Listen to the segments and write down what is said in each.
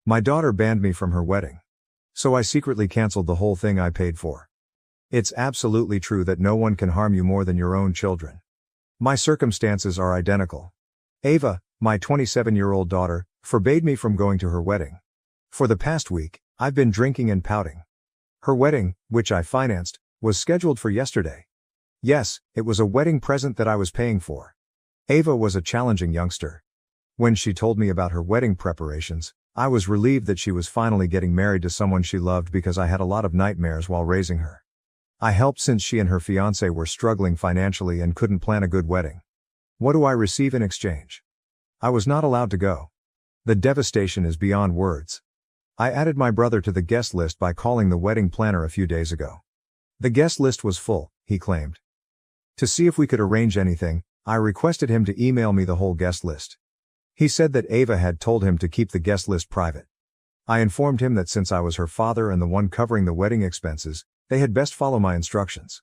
My daughter banned me from her wedding. So I secretly canceled the whole thing I paid for. It's absolutely true that no one can harm you more than your own children. My circumstances are identical. Ava, my 27-year-old daughter, forbade me from going to her wedding. For the past week, I've been drinking and pouting. Her wedding, which I financed, was scheduled for yesterday. Yes, it was a wedding present that I was paying for. Ava was a challenging youngster. When she told me about her wedding preparations, I was relieved that she was finally getting married to someone she loved because I had a lot of nightmares while raising her. I helped since she and her fiancé were struggling financially and couldn't plan a good wedding. What do I receive in exchange? I was not allowed to go. The devastation is beyond words. I added my brother to the guest list by calling the wedding planner a few days ago. The guest list was full, he claimed. To see if we could arrange anything, I requested him to email me the whole guest list. He said that Ava had told him to keep the guest list private. I informed him that since I was her father and the one covering the wedding expenses, they had best follow my instructions.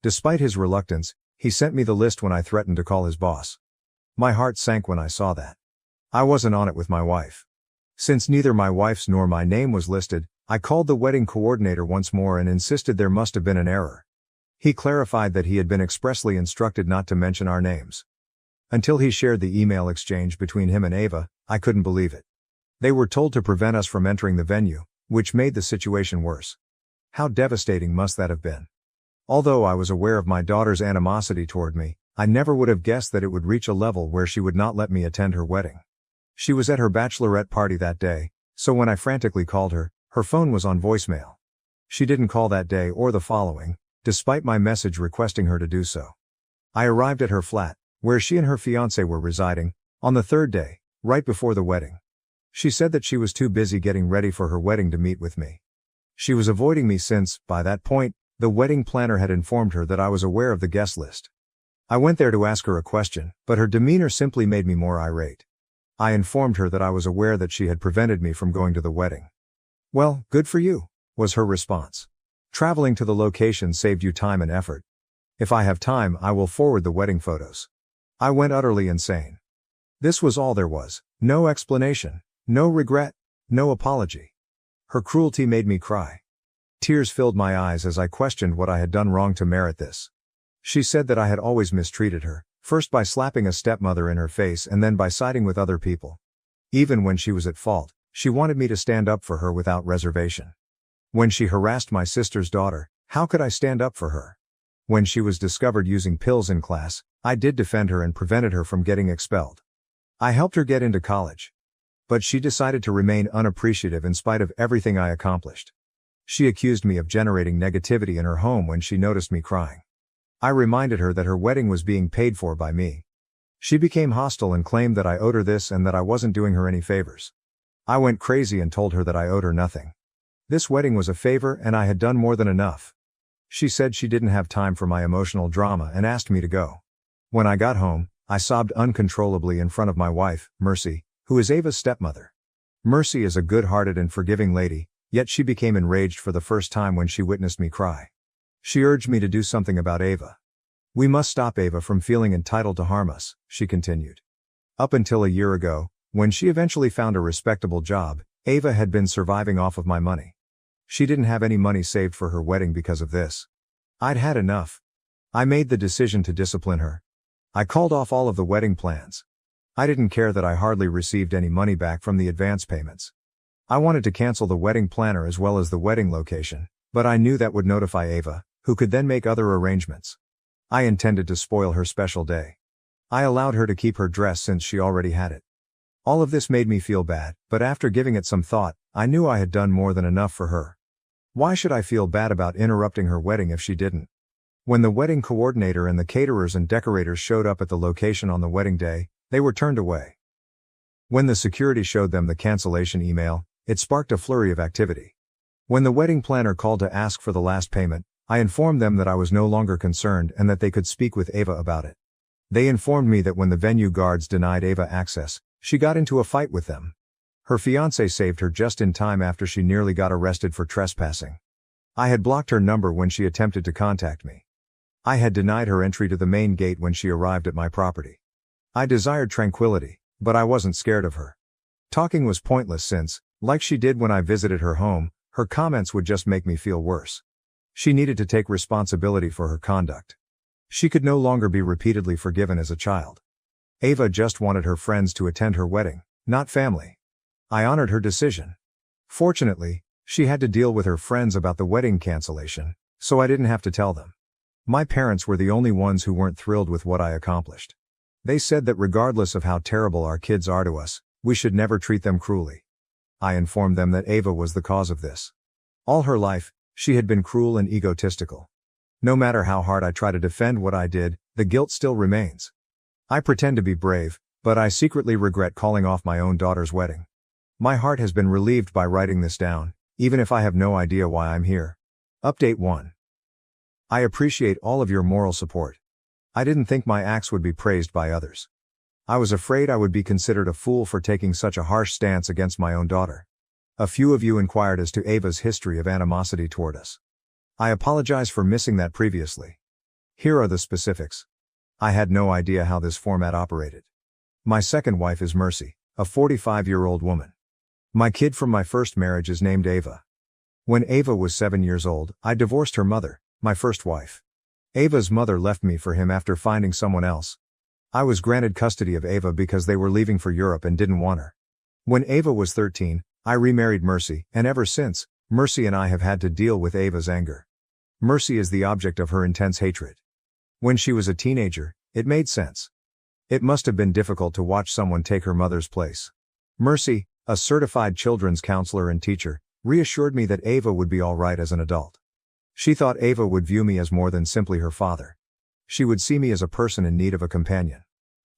Despite his reluctance, he sent me the list when I threatened to call his boss. My heart sank when I saw that. I wasn't on it with my wife. Since neither my wife's nor my name was listed, I called the wedding coordinator once more and insisted there must have been an error. He clarified that he had been expressly instructed not to mention our names. Until he shared the email exchange between him and Ava, I couldn't believe it. They were told to prevent us from entering the venue, which made the situation worse. How devastating must that have been? Although I was aware of my daughter's animosity toward me, I never would have guessed that it would reach a level where she would not let me attend her wedding. She was at her bachelorette party that day, so when I frantically called her, her phone was on voicemail. She didn't call that day or the following, despite my message requesting her to do so. I arrived at her flat, where she and her fiancé were residing, on the third day, right before the wedding. She said that she was too busy getting ready for her wedding to meet with me. She was avoiding me since, by that point, the wedding planner had informed her that I was aware of the guest list. I went there to ask her a question, but her demeanor simply made me more irate. I informed her that I was aware that she had prevented me from going to the wedding. Well, good for you, was her response. Traveling to the location saved you time and effort. If I have time, I will forward the wedding photos. I went utterly insane. This was all there was, no explanation, no regret, no apology. Her cruelty made me cry. Tears filled my eyes as I questioned what I had done wrong to merit this. She said that I had always mistreated her, first by slapping a stepmother in her face and then by siding with other people. Even when she was at fault, she wanted me to stand up for her without reservation. When she harassed my sister's daughter, how could I stand up for her? When she was discovered using pills in class, I did defend her and prevented her from getting expelled. I helped her get into college. But she decided to remain unappreciative in spite of everything I accomplished. She accused me of generating negativity in her home when she noticed me crying. I reminded her that her wedding was being paid for by me. She became hostile and claimed that I owed her this and that I wasn't doing her any favors. I went crazy and told her that I owed her nothing. This wedding was a favor and I had done more than enough. She said she didn't have time for my emotional drama and asked me to go. When I got home, I sobbed uncontrollably in front of my wife, Mercy, who is Ava's stepmother. Mercy is a good-hearted and forgiving lady, yet she became enraged for the first time when she witnessed me cry. She urged me to do something about Ava. We must stop Ava from feeling entitled to harm us, she continued. Up until a year ago, when she eventually found a respectable job, Ava had been surviving off of my money. She didn't have any money saved for her wedding because of this. I'd had enough. I made the decision to discipline her. I called off all of the wedding plans. I didn't care that I hardly received any money back from the advance payments. I wanted to cancel the wedding planner as well as the wedding location, but I knew that would notify Ava, who could then make other arrangements. I intended to spoil her special day. I allowed her to keep her dress since she already had it. All of this made me feel bad, but after giving it some thought, I knew I had done more than enough for her. Why should I feel bad about interrupting her wedding if she didn't? When the wedding coordinator and the caterers and decorators showed up at the location on the wedding day, they were turned away. When the security showed them the cancellation email, it sparked a flurry of activity. When the wedding planner called to ask for the last payment, I informed them that I was no longer concerned and that they could speak with Ava about it. They informed me that when the venue guards denied Ava access, she got into a fight with them. Her fiancé saved her just in time after she nearly got arrested for trespassing. I had blocked her number when she attempted to contact me. I had denied her entry to the main gate when she arrived at my property. I desired tranquility, but I wasn't scared of her. Talking was pointless since, Like she did when I visited her home, her comments would just make me feel worse. She needed to take responsibility for her conduct. She could no longer be repeatedly forgiven as a child. Ava just wanted her friends to attend her wedding, not family. I honored her decision. Fortunately, she had to deal with her friends about the wedding cancellation, so I didn't have to tell them. My parents were the only ones who weren't thrilled with what I accomplished. They said that regardless of how terrible our kids are to us, we should never treat them cruelly. I informed them that Ava was the cause of this. All her life, she had been cruel and egotistical. No matter how hard I try to defend what I did, the guilt still remains. I pretend to be brave, but I secretly regret calling off my own daughter's wedding. My heart has been relieved by writing this down, even if I have no idea why I'm here. Update 1. I appreciate all of your moral support. I didn't think my acts would be praised by others. I was afraid I would be considered a fool for taking such a harsh stance against my own daughter. A few of you inquired as to Ava's history of animosity toward us. I apologize for missing that previously. Here are the specifics. I had no idea how this format operated. My second wife is Mercy, a 45-year-old woman. My kid from my first marriage is named Ava. When Ava was 7 years old, I divorced her mother, my first wife. Ava's mother left me for him after finding someone else. I was granted custody of Ava because they were leaving for Europe and didn't want her. When Ava was 13, I remarried Mercy, and ever since, Mercy and I have had to deal with Ava's anger. Mercy is the object of her intense hatred. When she was a teenager, it made sense. It must have been difficult to watch someone take her mother's place. Mercy, a certified children's counselor and teacher, reassured me that Ava would be all right as an adult. She thought Ava would view me as more than simply her father. She would see me as a person in need of a companion.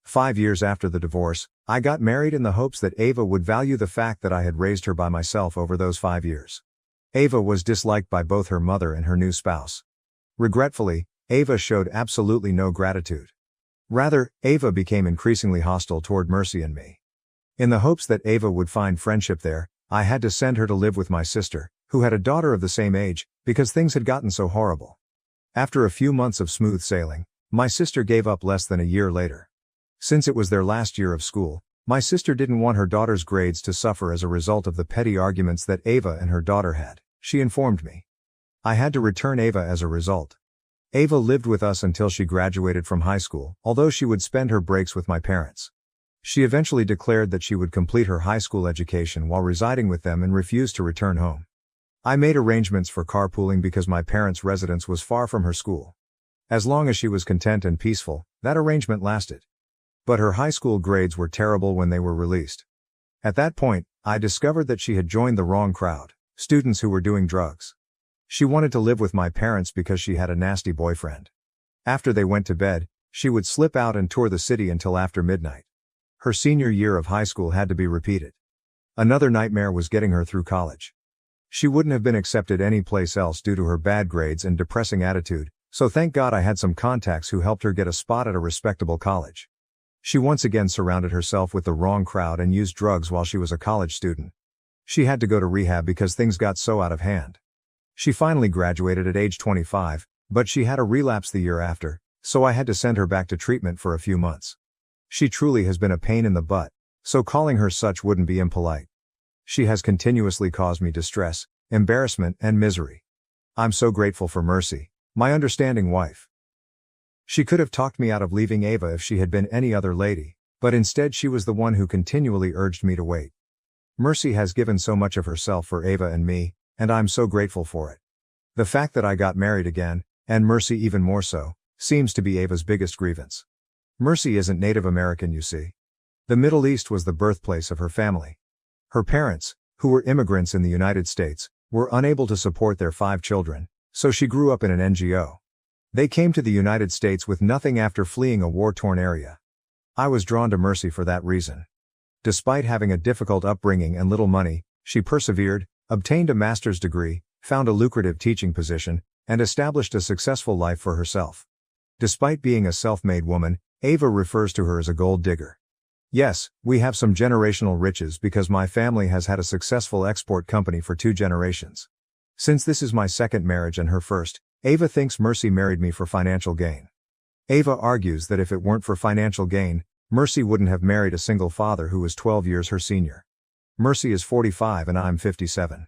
5 years after the divorce, I got married in the hopes that Ava would value the fact that I had raised her by myself over those 5 years. Ava was disliked by both her mother and her new spouse. Regretfully, Ava showed absolutely no gratitude. Rather, Ava became increasingly hostile toward Mercy and me. In the hopes that Ava would find friendship there, I had to send her to live with my sister, who had a daughter of the same age, because things had gotten so horrible. After a few months of smooth sailing, my sister gave up less than a year later. Since it was their last year of school, my sister didn't want her daughter's grades to suffer as a result of the petty arguments that Ava and her daughter had, she informed me. I had to return Ava as a result. Ava lived with us until she graduated from high school, although she would spend her breaks with my parents. She eventually declared that she would complete her high school education while residing with them and refused to return home. I made arrangements for carpooling because my parents' residence was far from her school. As long as she was content and peaceful, that arrangement lasted. But her high school grades were terrible when they were released. At that point, I discovered that she had joined the wrong crowd, students who were doing drugs. She wanted to live with my parents because she had a nasty boyfriend. After they went to bed, she would slip out and tour the city until after midnight. Her senior year of high school had to be repeated. Another nightmare was getting her through college. She wouldn't have been accepted any place else due to her bad grades and depressing attitude, so thank God I had some contacts who helped her get a spot at a respectable college. She once again surrounded herself with the wrong crowd and used drugs while she was a college student. She had to go to rehab because things got so out of hand. She finally graduated at age 25, but she had a relapse the year after, so I had to send her back to treatment for a few months. She truly has been a pain in the butt, so calling her such wouldn't be impolite. She has continuously caused me distress, embarrassment, and misery. I'm so grateful for Mercy, my understanding wife. She could have talked me out of leaving Ava if she had been any other lady, but instead she was the one who continually urged me to wait. Mercy has given so much of herself for Ava and me, and I'm so grateful for it. The fact that I got married again, and Mercy even more so, seems to be Ava's biggest grievance. Mercy isn't Native American, you see. The Middle East was the birthplace of her family. Her parents, who were immigrants in the United States, were unable to support their 5 children, so she grew up in an NGO. They came to the United States with nothing after fleeing a war-torn area. I was drawn to Mercy for that reason. Despite having a difficult upbringing and little money, she persevered, obtained a master's degree, found a lucrative teaching position, and established a successful life for herself. Despite being a self-made woman, Ava refers to her as a gold digger. Yes, we have some generational riches because my family has had a successful export company for 2 generations. Since this is my second marriage and her first, Ava thinks Mercy married me for financial gain. Ava argues that if it weren't for financial gain, Mercy wouldn't have married a single father who was 12 years her senior. Mercy is 45 and I'm 57.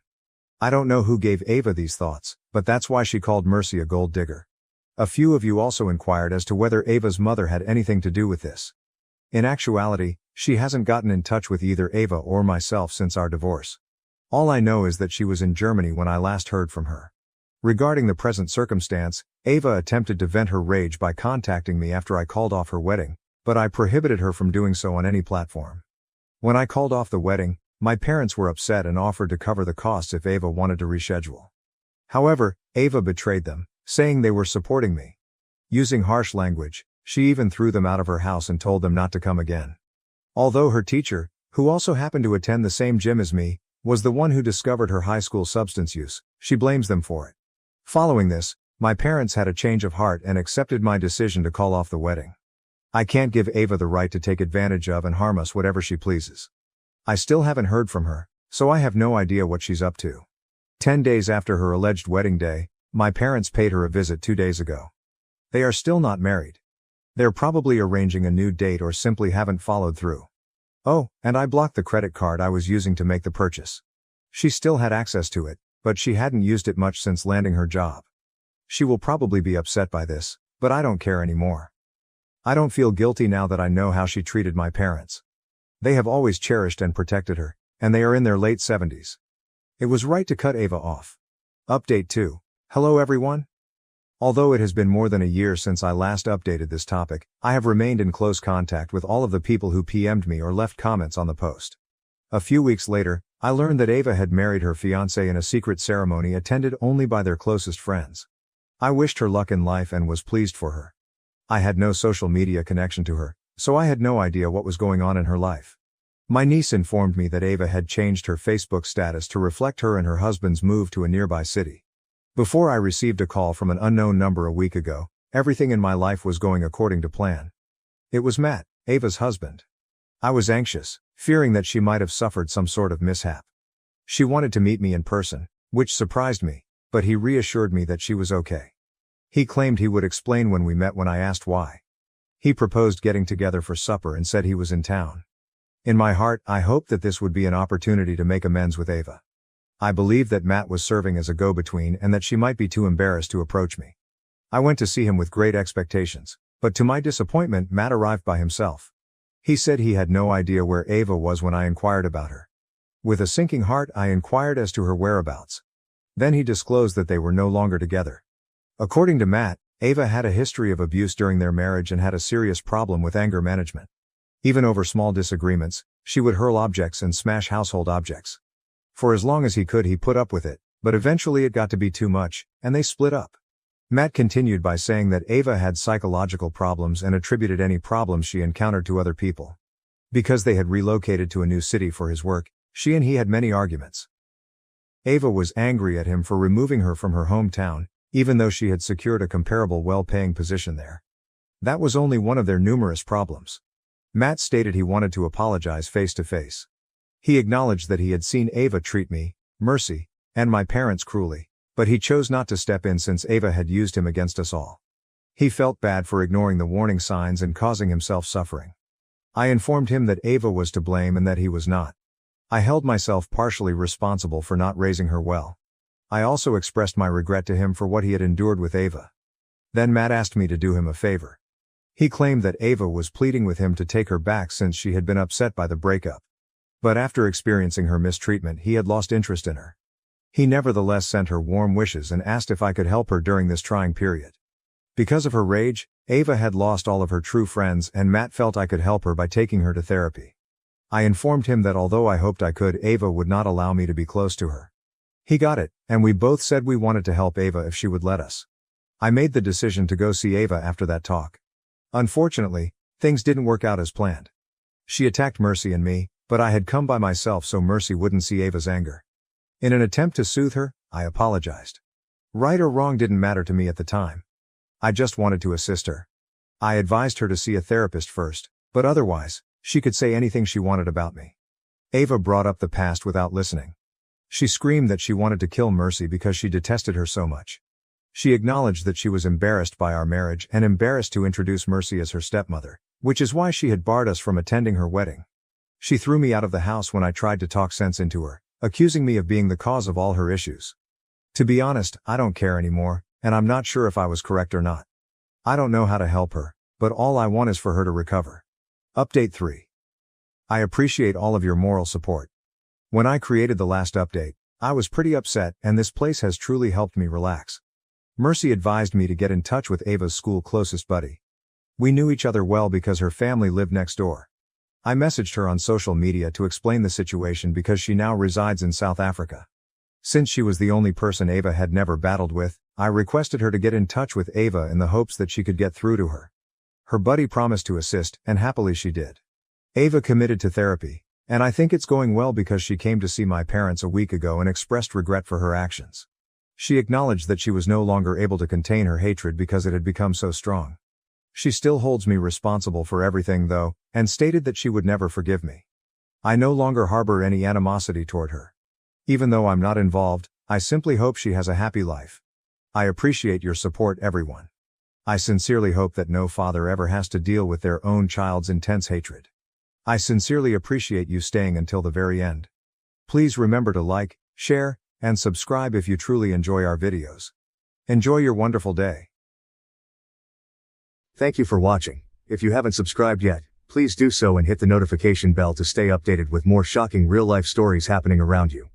I don't know who gave Ava these thoughts, but that's why she called Mercy a gold digger. A few of you also inquired as to whether Ava's mother had anything to do with this. In actuality, she hasn't gotten in touch with either Ava or myself since our divorce. All I know is that she was in Germany when I last heard from her. Regarding the present circumstance, Ava attempted to vent her rage by contacting me after I called off her wedding, but I prohibited her from doing so on any platform. When I called off the wedding, my parents were upset and offered to cover the costs if Ava wanted to reschedule. However, Ava betrayed them, saying they were supporting me. Using harsh language, she even threw them out of her house and told them not to come again. Although her teacher, who also happened to attend the same gym as me, was the one who discovered her high school substance use, she blames them for it. Following this, my parents had a change of heart and accepted my decision to call off the wedding. I can't give Ava the right to take advantage of and harm us whatever she pleases. I still haven't heard from her, so I have no idea what she's up to. 10 days after her alleged wedding day, my parents paid her a visit 2 days ago. They are still not married. They're probably arranging a new date or simply haven't followed through. Oh, and I blocked the credit card I was using to make the purchase. She still had access to it, but she hadn't used it much since landing her job. She will probably be upset by this, but I don't care anymore. I don't feel guilty now that I know how she treated my parents. They have always cherished and protected her, and they are in their late 70s. It was right to cut Ava off. Update 2. Hello everyone. Although it has been more than a year since I last updated this topic, I have remained in close contact with all of the people who PM'd me or left comments on the post. A few weeks later, I learned that Ava had married her fiancé in a secret ceremony attended only by their closest friends. I wished her luck in life and was pleased for her. I had no social media connection to her, so I had no idea what was going on in her life. My niece informed me that Ava had changed her Facebook status to reflect her and her husband's move to a nearby city. Before I received a call from an unknown number a week ago, everything in my life was going according to plan. It was Matt, Ava's husband. I was anxious, fearing that she might have suffered some sort of mishap. She wanted to meet me in person, which surprised me, but he reassured me that she was okay. He claimed he would explain when we met when I asked why. He proposed getting together for supper and said he was in town. In my heart, I hoped that this would be an opportunity to make amends with Ava. I believed that Matt was serving as a go-between and that she might be too embarrassed to approach me. I went to see him with great expectations, but to my disappointment, Matt arrived by himself. He said he had no idea where Ava was when I inquired about her. With a sinking heart, I inquired as to her whereabouts. Then he disclosed that they were no longer together. According to Matt, Ava had a history of abuse during their marriage and had a serious problem with anger management. Even over small disagreements, she would hurl objects and smash household objects. For as long as he could, he put up with it, but eventually it got to be too much, and they split up. Matt continued by saying that Ava had psychological problems and attributed any problems she encountered to other people. Because they had relocated to a new city for his work, she and he had many arguments. Ava was angry at him for removing her from her hometown, even though she had secured a comparable well-paying position there. That was only one of their numerous problems. Matt stated he wanted to apologize face to face. He acknowledged that he had seen Ava treat me, Mercy, and my parents cruelly, but he chose not to step in since Ava had used him against us all. He felt bad for ignoring the warning signs and causing himself suffering. I informed him that Ava was to blame and that he was not. I held myself partially responsible for not raising her well. I also expressed my regret to him for what he had endured with Ava. Then Matt asked me to do him a favor. He claimed that Ava was pleading with him to take her back since she had been upset by the breakup. But after experiencing her mistreatment, he had lost interest in her. He nevertheless sent her warm wishes and asked if I could help her during this trying period. Because of her rage, Ava had lost all of her true friends and Matt felt I could help her by taking her to therapy. I informed him that although I hoped I could, Ava would not allow me to be close to her. He got it, and we both said we wanted to help Ava if she would let us. I made the decision to go see Ava after that talk. Unfortunately, things didn't work out as planned. She attacked Mercy and me, but I had come by myself so Mercy wouldn't see Ava's anger. In an attempt to soothe her, I apologized. Right or wrong didn't matter to me at the time. I just wanted to assist her. I advised her to see a therapist first, but otherwise, she could say anything she wanted about me. Ava brought up the past without listening. She screamed that she wanted to kill Mercy because she detested her so much. She acknowledged that she was embarrassed by our marriage and embarrassed to introduce Mercy as her stepmother, which is why she had barred us from attending her wedding. She threw me out of the house when I tried to talk sense into her, accusing me of being the cause of all her issues. To be honest, I don't care anymore, and I'm not sure if I was correct or not. I don't know how to help her, but all I want is for her to recover. Update 3. I appreciate all of your moral support. When I created the last update, I was pretty upset, and this place has truly helped me relax. Mercy advised me to get in touch with Ava's school closest buddy. We knew each other well because her family lived next door. I messaged her on social media to explain the situation because she now resides in South Africa. Since she was the only person Ava had never battled with, I requested her to get in touch with Ava in the hopes that she could get through to her. Her buddy promised to assist, and happily she did. Ava committed to therapy, and I think it's going well because she came to see my parents a week ago and expressed regret for her actions. She acknowledged that she was no longer able to contain her hatred because it had become so strong. She still holds me responsible for everything though, and stated that she would never forgive me. I no longer harbor any animosity toward her. Even though I'm not involved, I simply hope she has a happy life. I appreciate your support, everyone. I sincerely hope that no father ever has to deal with their own child's intense hatred. I sincerely appreciate you staying until the very end. Please remember to like, share, and subscribe if you truly enjoy our videos. Enjoy your wonderful day. Thank you for watching. If you haven't subscribed yet, please do so and hit the notification bell to stay updated with more shocking real-life stories happening around you.